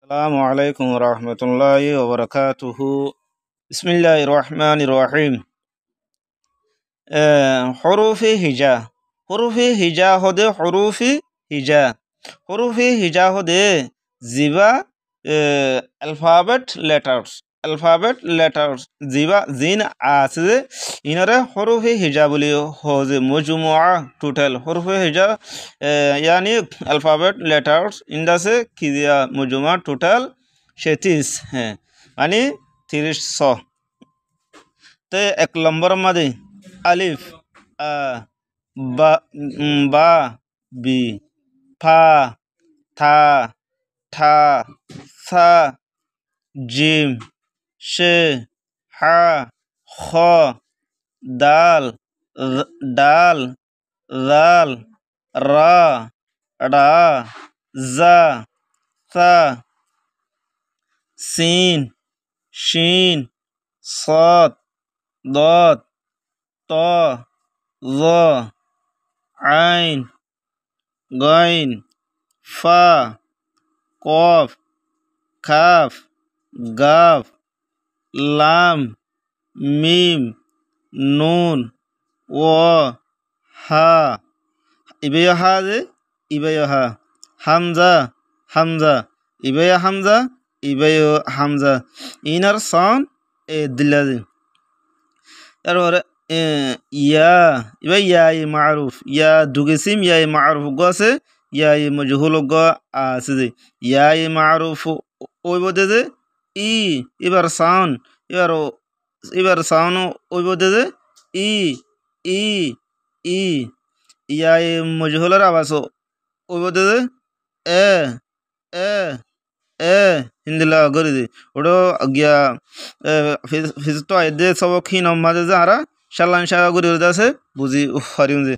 আসসালামু আলাইকুম রহমতুল্লাহি ওয়া বারাকাতুহু। বিসমিল্লাহির রহমানির রহিম। হরুফি হিজা। হরুফি হিজা হদে হরুফি হিজা। হরুফি হিজা হদে জিবা অ্যালফাবেট লেটার্স। অ্যালফাবেট লেটার্স জিবা জিন আছে ইনারে হরুফি হিজা বলি হজে মজমুআ টোটাল হরুফি হিজা यानी अल्फ़ाबेट लेटर्स इंडासे किया मजमुआ टोटल 36 हैं यानी 300। ते एक नंबर मध्ये अलिफ अ बा बी फा था ठा सा जिम शे हा ख दाल डाल दाल रा रा जा सा सीन शीन صاد ضاد طا ظا عين غين فا قاف كاف গাফ লাম মিম নুন ও হা ইবেয়া হা যে ইবেয়া হা হামজা হামজা ইবেয়া হামজা ইবেয়া হামজা ইনার সাউন্ড দিল্লাজি। তারপরে ইয়া ইবা ইয়াই মারুফ ইয়া দুগেসিম ইয়াই মারুফ গছে ইয়াই মজহুল গ আছে যে ইয়াই মারুফ ওই বদে যে ই এবার সাউন্ড এবার সাউন্ড ওই বদে যে ই ই ই ইয়াই মজহুলের আওয়াজ ওই বদে যে এ এ এ হিন্দিলা গরি দে ওটো গিয়া ফিজ তো আইদে সব খিন মাঝে যে আরা শাল্লান শাহ গরি আছে বুঝি হারিম যে